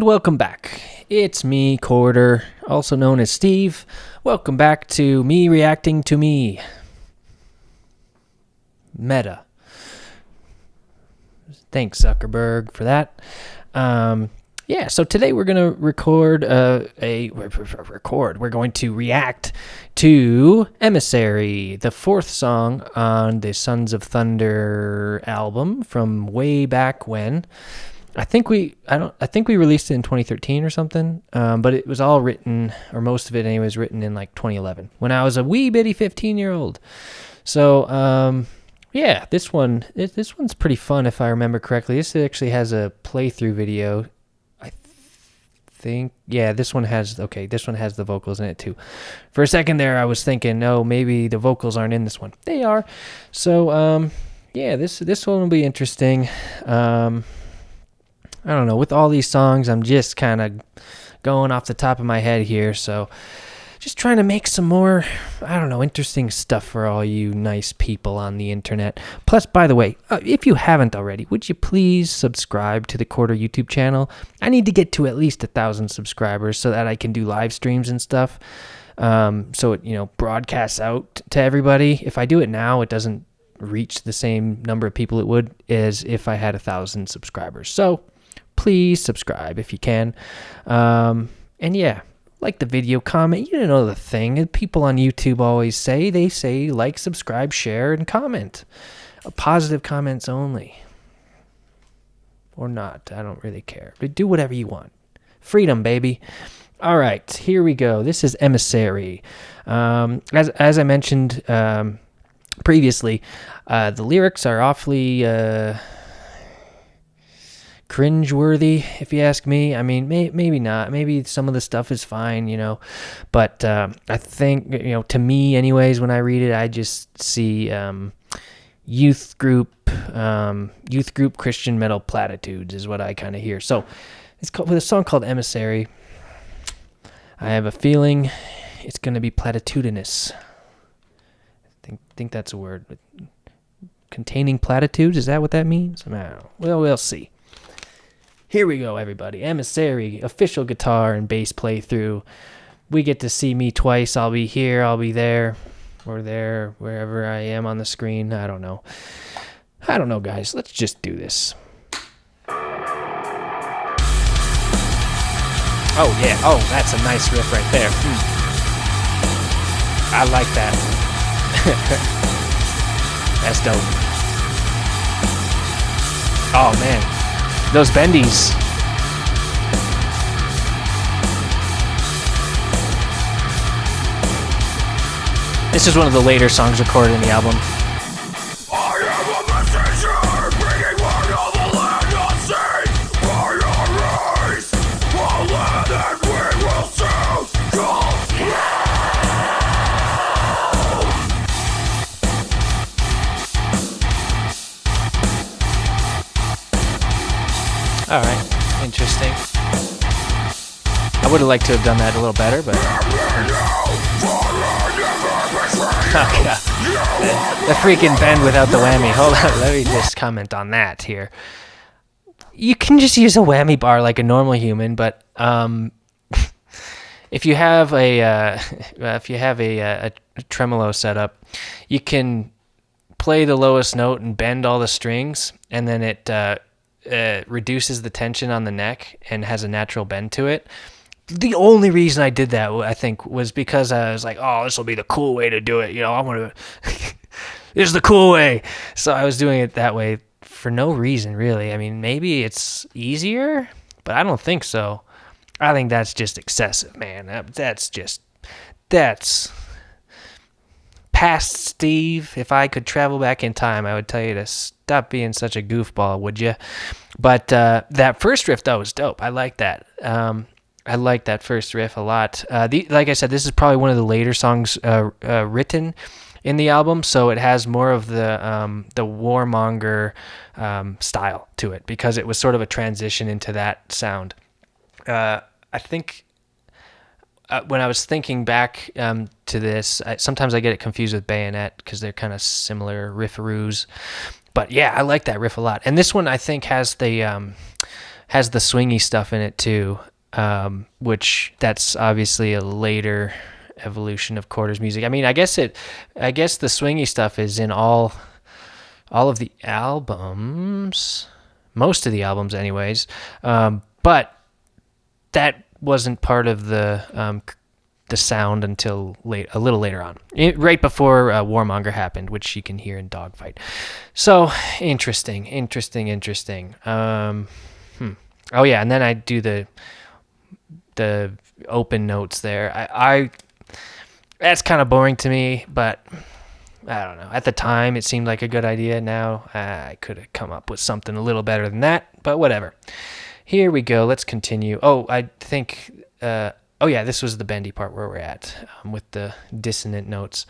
And welcome back. It's me, Chorder, also known as Steve. Welcome back to me reacting to me. Meta. Thanks, Zuckerberg, for that. So today we're going to record We're going to react to Emissary, the fourth song on the Sons of Thunder album from way back when. I think we released it in 2013 or something, but it was all written, or most of it anyway, was written in like 2011 when I was a wee bitty 15-year-old. So, this one's pretty fun if I remember correctly. This actually has a playthrough video. I think, this one has the vocals in it too. For a second there, I was thinking, no, maybe the vocals aren't in this one. They are. So, this one will be interesting. I don't know. With all these songs, I'm just kind of going off the top of my head here. So just trying to make some more, interesting stuff for all you nice people on the internet. Plus, by the way, if you haven't already, would you please subscribe to the Chorder YouTube channel? I need to get to at least 1,000 subscribers so that I can do live streams and stuff. So it, broadcasts out to everybody. If I do it now, it doesn't reach the same number of people it would as if I had 1,000 subscribers. So please subscribe if you can. Like the video, comment. You know the thing. People on YouTube always say, like, subscribe, share, and comment. Positive comments only. Or not. I don't really care. But do whatever you want. Freedom, baby. All right, here we go. This is Emissary. As I mentioned previously, the lyrics are awfully cringeworthy, if you ask me. I mean, maybe not. Maybe some of the stuff is fine, but I think, to me anyways, when I read it, I just see youth group Christian metal platitudes is what I kind of hear. So it's with a song called Emissary. I have a feeling it's going to be platitudinous. I think that's a word. But containing platitudes, is that what that means? I don't know. Well, we'll see. Here we go, everybody. Emissary, official guitar and bass playthrough. We get to see me twice. I'll be here, I'll be there, or there, wherever I am on the screen. I don't know, guys. Let's just do this. Oh, yeah. Oh, that's a nice riff right there. I like that. That's dope. Oh, man. Those bendies. This is one of the later songs recorded in the album. I am a messenger, bringing word of the land unseen. By your race, a land that we will soon call All right, interesting. I would have liked to have done that a little better, but... Oh, God. The freaking bend without the whammy. Hold on, let me just comment on that here. You can just use a whammy bar like a normal human, but if you have a tremolo setup, you can play the lowest note and bend all the strings, and then it reduces the tension on the neck and has a natural bend to it. The only reason I did that, I think, was because I was like, oh, this will be the cool way to do it. I want to, this is the cool way. So I was doing it that way for no reason, really. I mean, maybe it's easier, but I don't think so. I think that's just excessive, man. That's past Steve. If I could travel back in time, I would tell you to stop being such a goofball, would you? But that first riff, though, was dope. I like that. I like that first riff a lot. Like I said, this is probably one of the later songs written in the album, so it has more of the warmonger style to it because it was sort of a transition into that sound. I think when I was thinking back to this, sometimes I get it confused with Bayonet because they're kind of similar riffaroos. But yeah, I like that riff a lot. And this one I think has the has the swingy stuff in it too, which that's obviously a later evolution of Chorder's music. I mean, I guess the swingy stuff is in all of the albums, most of the albums anyways, but that wasn't part of the sound until a little later on, right before Warmonger happened, which you can hear in Dogfight. So interesting. Oh yeah, and then I do the open notes there. I that's kind of boring to me, but I don't know. At the time, it seemed like a good idea. Now I could have come up with something a little better than that, but whatever. Here we go. Let's continue. Oh, I think. Oh yeah, this was the bendy part where we're at, with the dissonant notes.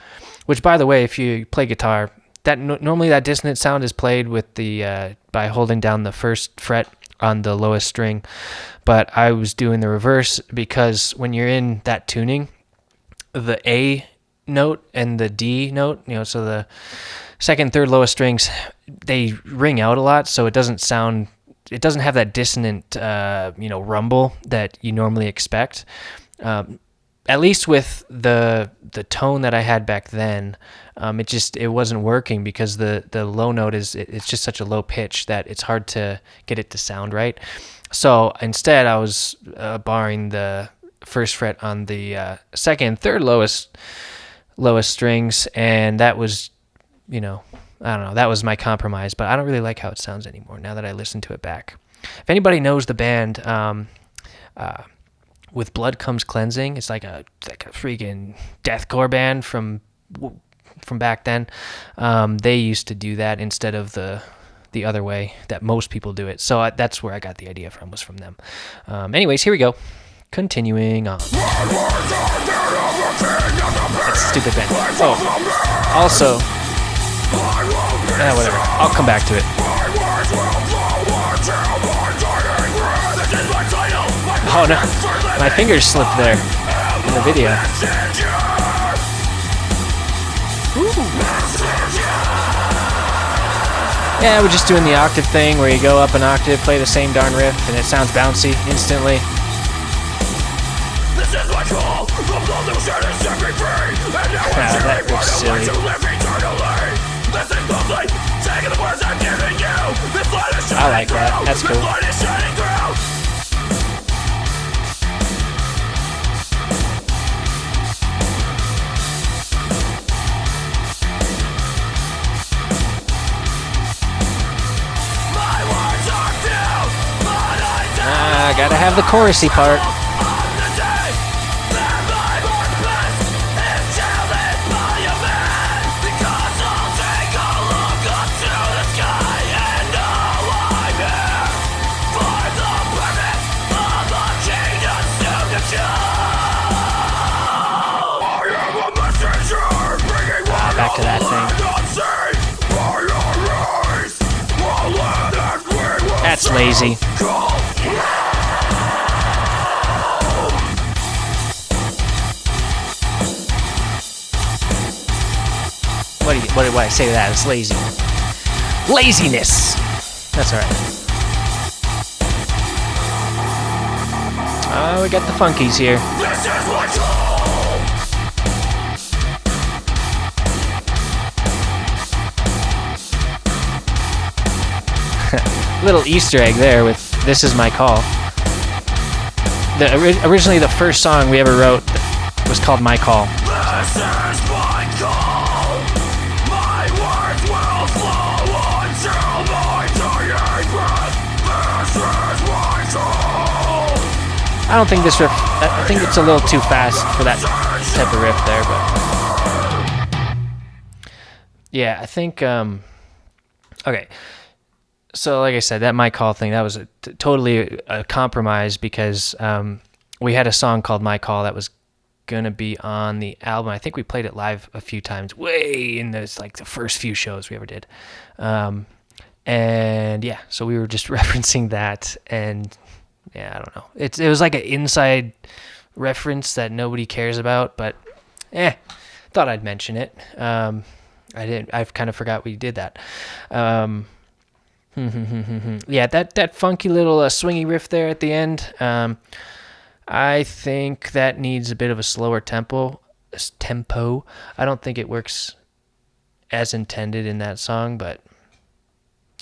Which, by the way, if you play guitar, that normally that dissonant sound is played with the by holding down the first fret on the lowest string, but I was doing the reverse because when you're in that tuning, the A note and the D note, so the second, third lowest strings, they ring out a lot, so it doesn't have that dissonant, rumble that you normally expect. At least with the tone that I had back then, it wasn't working because the low note it's just such a low pitch that it's hard to get it to sound right. So instead, I was barring the first fret on the second, third lowest strings, and that was, I don't know, that was my compromise. But I don't really like how it sounds anymore now that I listen to it back. If anybody knows the band, With Blood Comes Cleansing, it's like a freaking deathcore band from back then. They used to do that instead of the other way that most people do it. So that's where I got the idea from, was from them. Anyways, here we go. Continuing on. That's stupid band. Oh, also, whatever. I'll come back to it. Oh no, my fingers slipped there in the video. Yeah, we're just doing the octave thing where you go up an octave, play the same darn riff, and it sounds bouncy instantly. That was silly. I like that. That's cool. I gotta have the chorusy part. Back to that thing. That's lazy. What do I say to that? It's lazy. Laziness! That's alright. We got the funkies here. Little Easter egg there with "This Is My Call." Originally, the first song we ever wrote was called "My Call." This is my call. My words will flow until my dying breath. This is my call. I don't think this riff. I think it's a little too fast for that type of riff there, but yeah, I think. Okay. So, like I said, that "My Call" thing, that was totally a compromise because we had a song called "My Call" that was going to be on the album. I think we played it live a few times, way in the first few shows we ever did. And yeah, so we were just referencing that, and yeah, I don't know. It was like an inside reference that nobody cares about, but thought I'd mention it. I kind of forgot we did that. Yeah, that funky little swingy riff there at the end. I think that needs a bit of a slower tempo. I don't think it works as intended in that song, but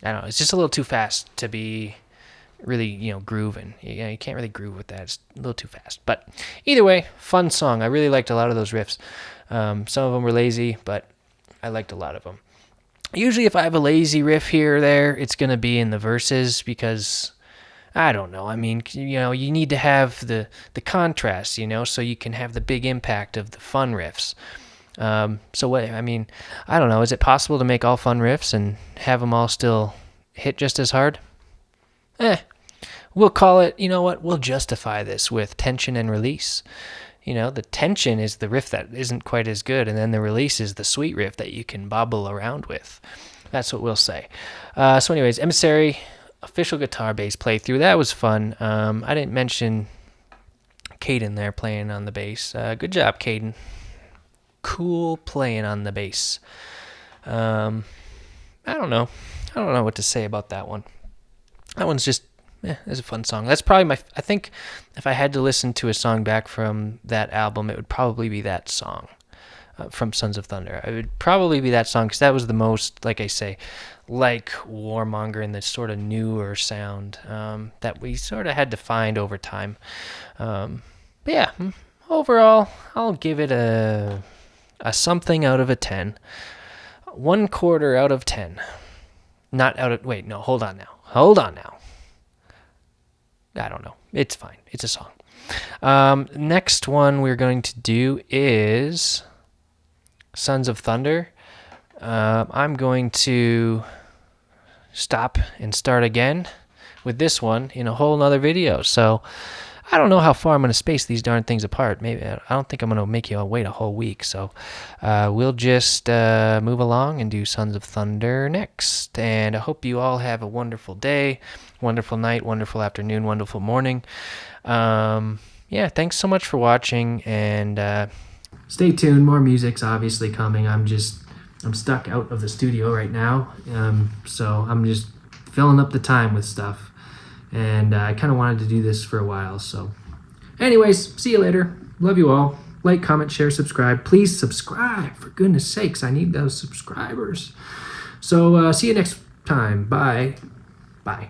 I don't know. It's just a little too fast to be really, grooving. You can't really groove with that. It's a little too fast. But either way, fun song. I really liked a lot of those riffs. Some of them were lazy, but I liked a lot of them. Usually if I have a lazy riff here or there, it's going to be in the verses because, I don't know. I mean, you need to have the contrast, so you can have the big impact of the fun riffs. So what, I mean, I don't know. Is it possible to make all fun riffs and have them all still hit just as hard? We'll call it, we'll justify this with tension and release. The tension is the riff that isn't quite as good, and then the release is the sweet riff that you can bobble around with. That's what we'll say. So anyways, Emissary, official guitar bass playthrough. That was fun. I didn't mention Caden there playing on the bass. Good job, Caden. Cool playing on the bass. I don't know. I don't know what to say about that one. That one's just, it's a fun song. That's probably I think if I had to listen to a song back from that album, it would probably be that song from Sons of Thunder. It would probably be that song because that was the most, like I say, like Warmonger and the sort of newer sound that we sort of had to find over time. But yeah, overall, I'll give it a something out of a 10. 1/4 out of 10. Not out of, wait, no, hold on now. I don't know. It's fine. It's a song. Next one we're going to do is Sons of Thunder. I'm going to stop and start again with this one in a whole nother video. So I don't know how far I'm going to space these darn things apart. Maybe I don't think I'm going to make you wait a whole week. So we'll just move along and do Sons of Thunder next. And I hope you all have a wonderful day, wonderful night, wonderful afternoon, wonderful morning. Yeah, thanks so much for watching. And stay tuned. More music's obviously coming. I'm stuck out of the studio right now. So I'm just filling up the time with stuff. And I kind of wanted to do this for a while. So anyways, see you later. Love you all. Like, comment, share, subscribe. Please subscribe. For goodness sakes, I need those subscribers. So see you next time. Bye. Bye.